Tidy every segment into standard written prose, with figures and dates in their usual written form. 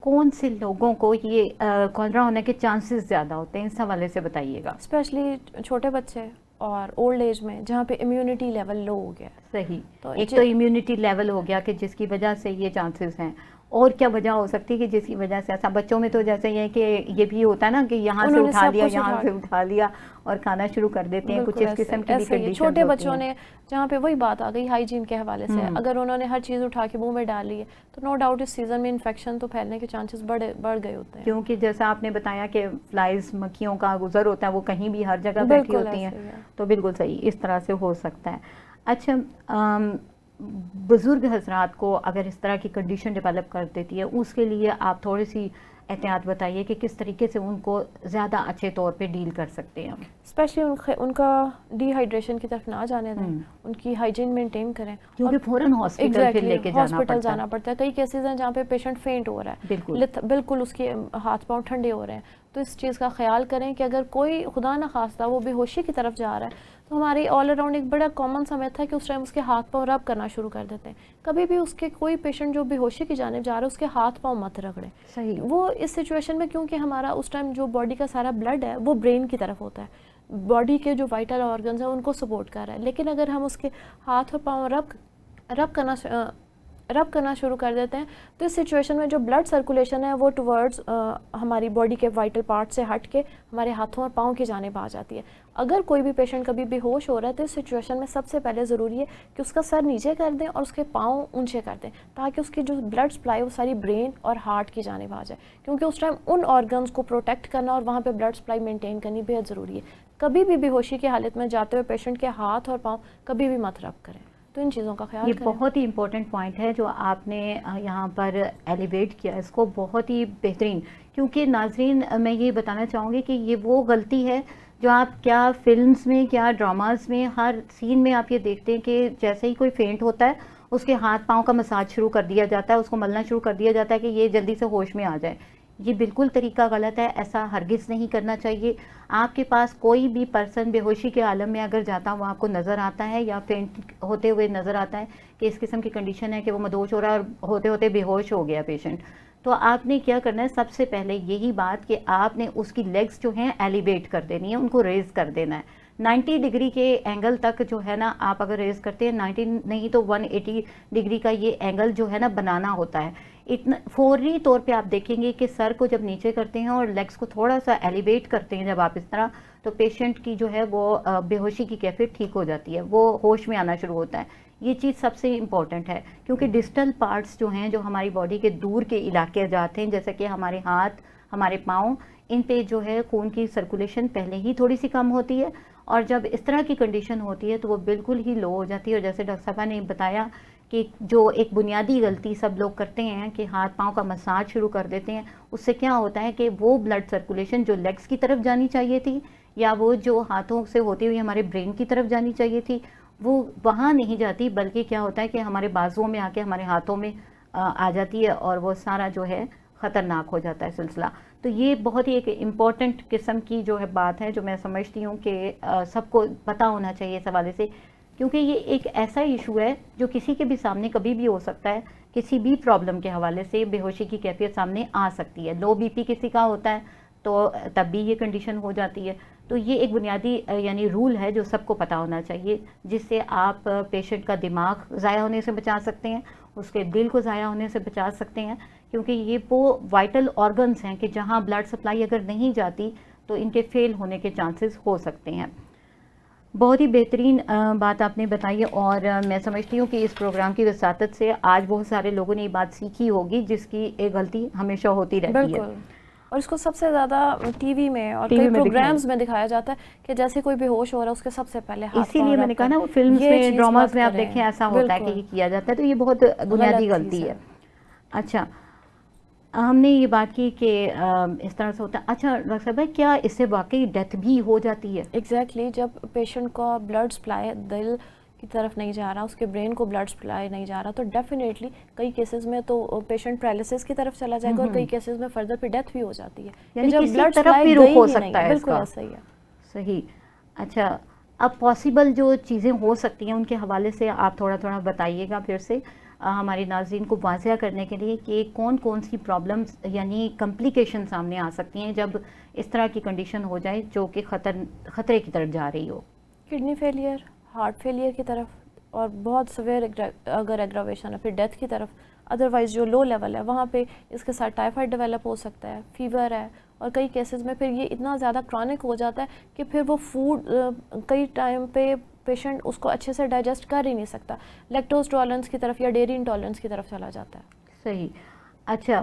کون سے لوگوں کو یہ کالرا ہونے کے چانسز زیادہ ہوتے ہیں، اس حوالے سے بتائیے گا. اسپیشلی چھوٹے بچے اور اولڈ ایج میں جہاں پہ امیونٹی لیول لو ہو گیا. صحیح. ایک تو امیونٹی لیول ہو گیا کہ جس کی وجہ سے یہ چانسز ہیں. اور کیا وجہ ہو سکتی ہے کہ جس کی وجہ سے ایسا؟ بچوں میں تو جیسے یہ کہ یہ بھی ہوتا ہے نا کہ یہاں سے اٹھا لیا، یہاں سے اٹھا لیا اور کھانا شروع کر دیتے ہیں. کچھ اس قسم کی بھی کنڈیشن. چھوٹے بچوں نے جہاں پہ وہی بات آ گئی ہائیجین کے حوالے سے، اگر انہوں نے ہر چیز اٹھا کے منہ میں ڈال لی ہے تو نو ڈاؤٹ اس سیزن میں انفیکشن تو پھیلنے کے چانسز بڑھ گئے ہوتے ہیں. کیونکہ جیسا آپ نے بتایا کہ فلائز، مکھیوں کا گزر ہوتا ہے، وہ کہیں بھی ہر جگہ بیٹھی ہوتی ہیں. تو بالکل صحیح، اس طرح سے ہو سکتا ہے. اچھا، بزرگ حضرات کو اگر اس طرح کی کنڈیشن ڈیولپ کر دیتی ہے، اس کے لیے آپ تھوڑی سی احتیاط بتائیے کہ کس طریقے سے ان کو زیادہ اچھے طور پہ ڈیل کر سکتے ہیں. اسپیشلی ان کا ڈی ہائیڈریشن کی طرف نہ جانے دیں، ان کی ہائیجین مینٹین کریں. کیونکہ فوراً ہاسپٹل لے کے ہاسپٹل جانا پڑتا ہے. کئی کیسز ہیں جہاں پہ پیشنٹ فینٹ ہو رہا ہے، بالکل اس کے ہاتھ پاؤں ٹھنڈے ہو رہے ہیں. تو اس چیز کا خیال کریں کہ اگر کوئی خدا نہ خواستہ وہ بے ہوشی کی طرف جا رہا ہے تو ہماری آل اراؤنڈ ایک بڑا کامن سا میتھڈ ہے کہ اس ٹائم اس کے ہاتھ پاؤں رب کرنا شروع کر دیتے ہیں. کبھی بھی اس کے کوئی پیشنٹ جو بے ہوشی کی جانب جا رہا ہے اس کے ہاتھ پاؤں مت رگڑیں. صحیح. وہ اس سچویشن میں کیونکہ ہمارا اس ٹائم جو باڈی کا سارا بلڈ ہے وہ برین کی طرف ہوتا ہے، باڈی کے جو وائٹل آرگنز ہیں ان کو سپورٹ کر رہا ہے. لیکن اگر ہم اس کے ہاتھ اور پاؤں رب کرنا شروع کر دیتے ہیں تو اس سچویشن میں جو بلڈ سرکولیشن ہے وہ ٹورڈز ہماری باڈی کے وائٹل پارٹ سے ہٹ کے ہمارے ہاتھوں اور پاؤں کی جانب آ جاتی ہے. اگر کوئی بھی پیشنٹ کبھی بے ہوش ہو رہا ہے تو اس سچویشن میں سب سے پہلے ضروری ہے کہ اس کا سر نیچے کر دیں اور اس کے پاؤں اونچے کر دیں تاکہ اس کی جو بلڈ سپلائی وہ ساری برین اور ہارٹ کی جانب آ جائے. کیونکہ اس ٹائم ان آرگنز کو پروٹیکٹ کرنا اور وہاں پہ بلڈ سپلائی مینٹین کرنی بہت ضروری ہے. کبھی بھی بے ہوشی کی حالت میں جاتے ہوئے پیشنٹ کے ہاتھ اور پاؤں کبھی بھی مت رب کریں. تو ان چیزوں کا خیال یہ کریں. بہت ہی امپورٹنٹ پوائنٹ ہے جو آپ نے یہاں پر ایلیویٹ کیا، اس کو بہت ہی بہترین. کیونکہ ناظرین میں یہ بتانا چاہوں گی کہ یہ وہ غلطی ہے جو آپ کیا فلمز میں کیا ڈراماز میں ہر سین میں آپ یہ دیکھتے ہیں کہ جیسے ہی کوئی فینٹ ہوتا ہے اس کے ہاتھ پاؤں کا مساج شروع کر دیا جاتا ہے، اس کو ملنا شروع کر دیا جاتا ہے کہ یہ جلدی سے ہوش میں آ جائے. یہ بالکل طریقہ غلط ہے، ایسا ہرگز نہیں کرنا چاہیے. آپ کے پاس کوئی بھی پرسن بے ہوشی کے عالم میں اگر جاتا ہوا آپ کو نظر آتا ہے یا فینٹ ہوتے ہوئے نظر آتا ہے کہ اس قسم کی کنڈیشن ہے کہ وہ مدوش ہو رہا ہے اور ہوتے ہوتے بے ہوش ہو گیا پیشنٹ، تو آپ نے کیا کرنا ہے؟ سب سے پہلے یہی بات کہ آپ نے اس کی لیگز جو ہیں ایلیویٹ کر دینی ہے، ان کو ریز کر دینا ہے. 90 ڈگری کے اینگل تک جو ہے نا آپ اگر ریز کرتے ہیں، 90 نہیں تو 180 ڈگری کا یہ اینگل جو ہے نا بنانا ہوتا ہے. اتنا فوری طور پہ آپ دیکھیں گے کہ سر کو جب نیچے کرتے ہیں اور لیگز کو تھوڑا سا ایلیویٹ کرتے ہیں جب آپ اس طرح، تو پیشنٹ کی جو ہے وہ بے ہوشی کی کیفیت ٹھیک ہو جاتی ہے، وہ ہوش میں آنا شروع ہوتا ہے. یہ چیز سب سے امپورٹنٹ ہے کیونکہ ڈسٹل پارٹس جو ہیں جو ہماری باڈی کے دور کے علاقے جاتے ہیں جیسے کہ ہمارے ہاتھ، ہمارے پاؤں، ان پہ جو ہے خون کی سرکولیشن پہلے ہی تھوڑی سی کم ہوتی ہے اور جب اس طرح کی کنڈیشن ہوتی ہے تو وہ بالکل ہی لو ہو جاتی ہے. اور جیسے ڈاکٹر صاحبہ نے بتایا کہ جو ایک بنیادی غلطی سب لوگ کرتے ہیں کہ ہاتھ پاؤں کا مساج شروع کر دیتے ہیں، اس سے کیا ہوتا ہے کہ وہ بلڈ سرکولیشن جو لیگز کی طرف جانی چاہیے تھی یا وہ جو ہاتھوں سے ہوتی ہوئی ہمارے برین کی طرف جانی چاہیے تھی وہ وہاں نہیں جاتی، بلکہ کیا ہوتا ہے کہ ہمارے بازوؤں میں آ کے ہمارے ہاتھوں میں آ جاتی ہے اور وہ سارا جو ہے خطرناک ہو جاتا ہے سلسلہ. تو یہ بہت ہی ایک امپورٹنٹ قسم کی جو ہے بات ہے جو میں سمجھتی ہوں کہ سب کو پتہ ہونا چاہیے اس حوالے سے، کیونکہ یہ ایک ایسا ایشو ہے جو کسی کے بھی سامنے کبھی بھی ہو سکتا ہے. کسی بھی پرابلم کے حوالے سے بے ہوشی کی کیفیت سامنے آ سکتی ہے. لو بی پی کسی کا ہوتا ہے تو تب بھی یہ کنڈیشن ہو جاتی ہے. تو یہ ایک بنیادی یعنی رول ہے جو سب کو پتہ ہونا چاہیے، جس سے آپ پیشنٹ کا دماغ ضائع ہونے سے بچا سکتے ہیں، اس کے دل کو ضائع ہونے سے بچا سکتے ہیں. کیونکہ یہ وہ وائٹل آرگنز ہیں کہ جہاں بلڈ سپلائی اگر نہیں جاتی تو ان کے فیل ہونے کے چانسز ہو سکتے ہیں. بہت ہی بہترین بات آپ نے بتائی اور میں سمجھتی ہوں کہ اس پروگرام کی وساطت سے آج بہت سارے لوگوں نے یہ بات سیکھی ہوگی جس کی ایک غلطی ہمیشہ ہوتی رہتی ہے. بالکل. اور اس کو سب سے زیادہ ٹی وی میں اور کئی پروگرامز میں دکھایا جاتا ہے کہ جیسے کوئی بے ہوش ہو رہا ہے اس کے سب سے پہلے ہاتھ اسی لیے میں نے کہا نا وہ فلمز میں ڈراماز میں آپ دیکھیں ایسا ہوتا ہے کہ یہ کیا جاتا ہے، تو یہ بہت بنیادی غلطی ہے. اچھا، ہم نے یہ بات کی کہ اس طرح سے ہوتا ہے. اچھا ڈاکٹر صاحبہ، کیا اس سے واقعی ڈیتھ بھی ہو جاتی ہے؟ ایگزیکٹلی. جب پیشنٹ کا بلڈ سپلائی دل کی طرف نہیں جا رہا، اس کے برین کو بلڈ سپلائی نہیں جا رہا، تو ڈیفینیٹلی کئی کیسز میں تو پیشنٹ پیرالسس کی طرف چلا جائے گا اور کئی کیسز میں فردر پہ ڈیتھ بھی ہو جاتی ہے. یعنی جب کسی بلڈ طرف سپلائی بھی گئی ہو ہی سکتا نہیں. ہے. بالکل ایسا ہی ہے. صحیح. اچھا، اب پاسبل جو چیزیں ہو سکتی ہیں ان کے حوالے سے آپ تھوڑا بتائیے گا پھر سے. ہمارے ناظرین کو واضح کرنے کے لیے کہ کون کون سی پرابلمز یعنی کمپلیکیشن سامنے آ سکتی ہیں جب اس طرح کی کنڈیشن ہو جائے جو کہ خطرے کی طرف جا رہی ہو؟ کڈنی فیلئر، ہارٹ فیلئر کی طرف، اور بہت سویئر اگر ایگراویشن ہے پھر ڈیتھ کی طرف. ادروائز جو لو لیول ہے وہاں پہ اس کے ساتھ ٹائیفائڈ ڈیولپ ہو سکتا ہے، فیور ہے، اور کئی کیسز میں پھر یہ اتنا زیادہ کرونک ہو جاتا ہے کہ پھر وہ فوڈ کئی ٹائم پہ پیشنٹ اس کو اچھے سے ڈائجسٹ کر ہی نہیں سکتا، لیکٹوز ٹالرنس کی طرف یا ڈیری انٹالرنس کی طرف چلا جاتا ہے. صحیح. اچھا،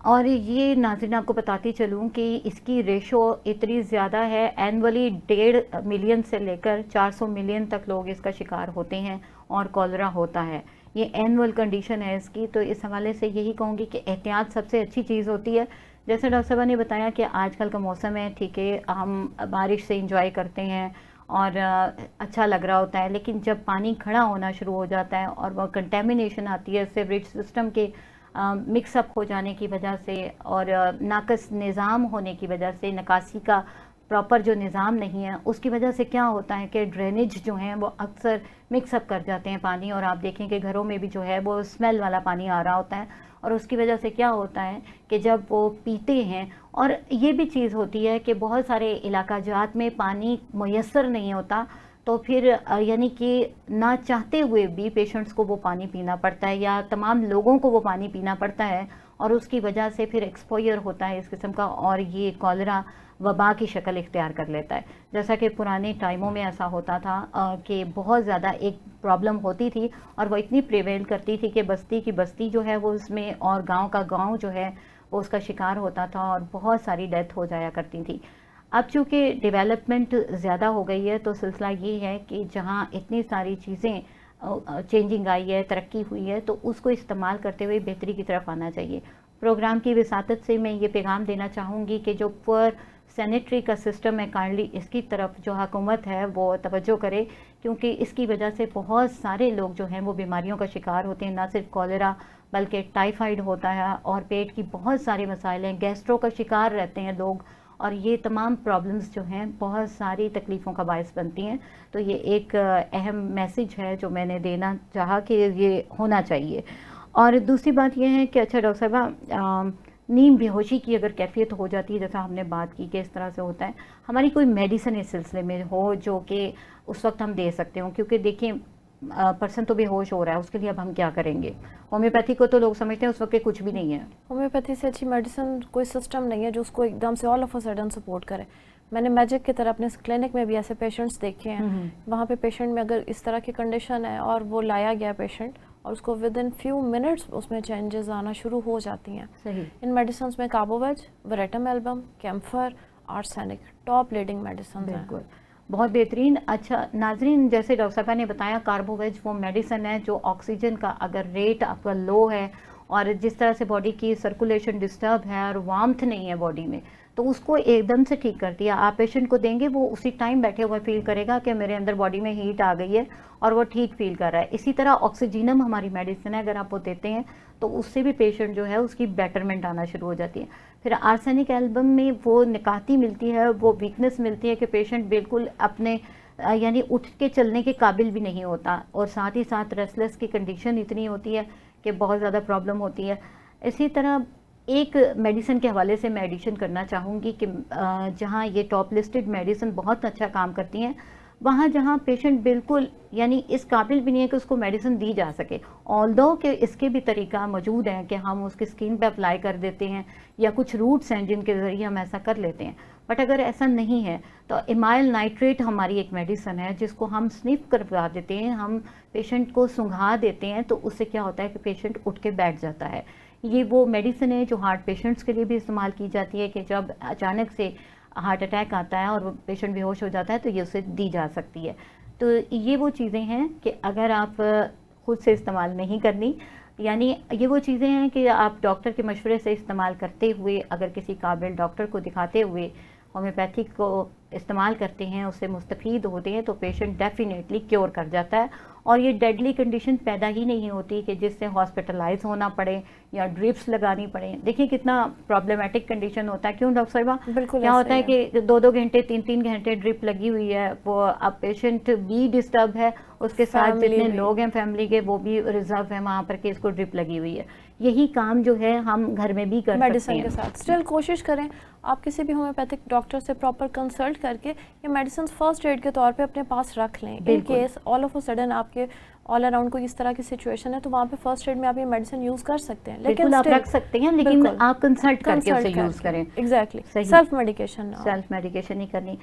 اور یہ ناظرین آپ کو بتاتی چلوں کہ اس کی ریشو اتنی زیادہ ہے، اینولی 1.5 ملین سے لے کر 400 ملین تک لوگ اس کا شکار ہوتے ہیں اور کولرا ہوتا ہے. یہ اینول کنڈیشن ہے اس کی. تو اس حوالے سے یہی کہوں گی کہ احتیاط سب سے اچھی چیز ہوتی ہے. جیسے ڈاکٹر صاحبہ نے بتایا کہ آج کل کا موسم ہے، ٹھیک ہے، ہم بارش سے انجوائے کرتے ہیں اور اچھا لگ رہا ہوتا ہے، لیکن جب پانی کھڑا ہونا شروع ہو جاتا ہے اور وہ کنٹیمنیشن آتی ہے سیوریج سسٹم کے مکس اپ ہو جانے کی وجہ سے اور ناقص نظام ہونے کی وجہ سے، نکاسی کا پراپر جو نظام نہیں ہے، اس کی وجہ سے کیا ہوتا ہے کہ ڈرینیج جو ہیں وہ اکثر مکس اپ کر جاتے ہیں پانی، اور آپ دیکھیں کہ گھروں میں بھی جو ہے وہ اسمیل والا پانی آ رہا ہوتا ہے. اور اس کی وجہ سے کیا ہوتا ہے کہ جب وہ پیتے ہیں، اور یہ بھی چیز ہوتی ہے کہ بہت سارے علاقہ جات میں پانی میسر نہیں ہوتا، تو پھر یعنی کہ نہ چاہتے ہوئے بھی پیشنٹس کو وہ پانی پینا پڑتا ہے، یا تمام لوگوں کو وہ پانی پینا پڑتا ہے، اور اس کی وجہ سے پھر ایکسپوئر ہوتا ہے اس قسم کا، اور یہ کولرا وبا کی شکل اختیار کر لیتا ہے. جیسا کہ پرانے ٹائموں میں ایسا ہوتا تھا کہ بہت زیادہ ایک پرابلم ہوتی تھی اور وہ اتنی پریویل کرتی تھی کہ بستی کی بستی جو ہے وہ اس میں، اور گاؤں کا گاؤں جو ہے وہ اس کا شکار ہوتا تھا اور بہت ساری ڈیتھ ہو جایا کرتی تھی. اب چونکہ ڈیولپمنٹ زیادہ ہو گئی ہے تو سلسلہ یہ ہے کہ جہاں اتنی ساری چیزیں چینجنگ آئی ہے، ترقی ہوئی ہے، تو اس کو استعمال کرتے ہوئے بہتری کی طرف آنا چاہیے. پروگرام کی وساطت سے میں یہ پیغام دینا چاہوں گی کہ جو پور سینیٹری کا سسٹم ہے، کائنڈلی اس کی طرف جو حکومت ہے وہ توجہ کرے، کیونکہ اس کی وجہ سے بہت سارے لوگ جو ہیں وہ بیماریوں کا شکار ہوتے ہیں. نہ صرف کولرا بلکہ ٹائیفائڈ ہوتا ہے، اور پیٹ کی بہت سارے مسائل ہیں، گیسٹرو کا شکار رہتے ہیں لوگ، اور یہ تمام پرابلمز جو ہیں بہت ساری تکلیفوں کا باعث بنتی ہیں. تو یہ ایک اہم میسیج ہے جو میں نے دینا چاہا کہ یہ ہونا چاہیے. اور دوسری بات یہ ہے کہ اچھا ڈاکٹر صاحبہ، نیم بے ہوشی کی اگر کیفیت ہو جاتی ہے، جیسا ہم نے بات کی کہ اس طرح سے ہوتا ہے، ہماری کوئی میڈیسن اس سلسلے میں ہو جو کہ اس وقت ہم دے سکتے ہوں؟ کیونکہ دیکھیں پرسن تو بے ہوش ہو رہا ہے، اس کے لیے اب ہم کیا کریں گے؟ ہومیوپیتھی کو تو لوگ سمجھتے ہیں اس وقت کہ کچھ بھی نہیں ہے. ہومیوپیتھی سے اچھی میڈیسن کوئی سسٹم نہیں ہے جو اس کو ایک دم سے all of a sudden support کرے. میں نے میجک کی طرح اپنے کلینک میں بھی ایسے پیشنٹس دیکھے ہیں. وہاں پہ پیشنٹ میں اگر اس طرح کی کنڈیشن ہے اور وہ لایا گیا پیشنٹ، اور اس کو ود ان فیو منٹس اس میں چینجز آنا شروع ہو جاتی ہیں. صحیح. ان میڈیسنس میں کاربوویج، وریٹم البم، camphor, arsenic top leading medicines ہیں. بالکل، بہت بہترین. اچھا ناظرین، جیسے ڈاکٹر صاحبہ نے بتایا، کاربوویج وہ میڈیسن ہے جو آکسیجن کا اگر ریٹ آپ کا لو ہے اور جس طرح سے باڈی کی سرکولیشن ڈسٹرب ہے اور وارمتھ نہیں ہے باڈی میں، تو اس کو ایک دم سے ٹھیک کرتی ہے. آپ پیشنٹ کو دیں گے، وہ اسی ٹائم بیٹھے ہوئے فیل کرے گا کہ میرے اندر باڈی میں ہیٹ آ گئی ہے اور وہ ٹھیک فیل کر رہا ہے. اسی طرح آکسیجنم ہماری میڈیسن ہے، اگر آپ وہ دیتے ہیں تو اس سے بھی پیشنٹ جو ہے اس کی بیٹرمنٹ آنا شروع ہو جاتی ہے. پھر آرسینک البم میں وہ نکاتی ملتی ہے، وہ ویکنس ملتی ہے کہ پیشنٹ بالکل اپنے یعنی اٹھ کے چلنے کے قابل بھی نہیں ہوتا، اور ساتھ ہی ساتھ ریسٹلیس کی کنڈیشن اتنی ہوتی ہے کہ بہت زیادہ پرابلم ہوتی ہے. اسی طرح ایک میڈیسن کے حوالے سے میں ایڈیشن کرنا چاہوں گی کہ جہاں یہ ٹاپ لسٹڈ میڈیسن بہت اچھا کام کرتی ہیں، وہاں جہاں پیشنٹ بالکل یعنی اس قابل بھی نہیں ہے کہ اس کو میڈیسن دی جا سکے، آلدو کہ اس کے بھی طریقہ موجود ہیں کہ ہم اس کی اسکن پہ اپلائی کر دیتے ہیں، یا کچھ روٹس ہیں جن کے ذریعے ہم ایسا کر لیتے ہیں. بٹ اگر ایسا نہیں ہے تو ایمائل نائٹریٹ ہماری ایک میڈیسن ہے جس کو ہم سنف کروا دیتے ہیں، ہم پیشنٹ کو سنگھا دیتے ہیں، تو اس سے کیا ہوتا ہے کہ پیشنٹ اٹھ کے بیٹھ جاتا ہے. یہ وہ میڈیسن ہے جو ہارٹ پیشنٹس کے لیے بھی استعمال کی جاتی ہے کہ جب اچانک سے ہارٹ اٹیک آتا ہے اور وہ پیشنٹ بے ہوش ہو جاتا ہے تو یہ اسے دی جا سکتی ہے. تو یہ وہ چیزیں ہیں کہ اگر آپ خود سے استعمال نہیں کرنی، یعنی یہ وہ چیزیں ہیں کہ آپ ڈاکٹر کے مشورے سے استعمال کرتے ہوئے، اگر کسی قابل ڈاکٹر کو دکھاتے ہوئے ہومیوپیتھک کو استعمال کرتے ہیں، اس سے مستفید ہوتے ہیں، تو پیشنٹ ڈیفینیٹلی کیور کر جاتا ہے اور یہ ڈیڈلی کنڈیشن پیدا ہی نہیں ہوتی کہ جس سے ہاسپٹلائز ہونا پڑے یا ڈرپس لگانی پڑے. دیکھیں کتنا پرابلمٹک کنڈیشن ہوتا ہے. کیوں ڈاکٹر صاحبہ؟ بالکل کیا ہوتا ہے کہ 2 گھنٹے 3 گھنٹے ڈرپ لگی ہوئی ہے, وہ اب پیشنٹ بھی ڈسٹرب ہے, اس کے ساتھ جتنے لوگ ہیں فیملی کے وہ بھی ریزرو ہیں وہاں پر کہ اس کو ڈرپ لگی ہوئی ہے. یہی کام جو ہے ہم گھر میں بھی کر سکتے ہیں میڈیسن کے ساتھ. اسٹل کوشش کریں آپ کسی بھی ہومیوپیتھک ڈاکٹر سے پراپر کنسلٹ کر کے یہ میڈیسن فرسٹ ایڈ کے طور پہ اپنے پاس رکھ لیں. In case all of a sudden آپ کے آل اراؤنڈ کوئی اس طرح کی سچویشن ہے تو وہاں پہ فرسٹ ایڈ میں آپ یہ میڈیسن یوز کر سکتے ہیں. لیکن آپ رکھ سکتے ہیں لیکن آپ کنسلٹ کر کے اسے یوز کریں. ایگزیکٹلی سیلف میڈیکیشن ہی کرنی.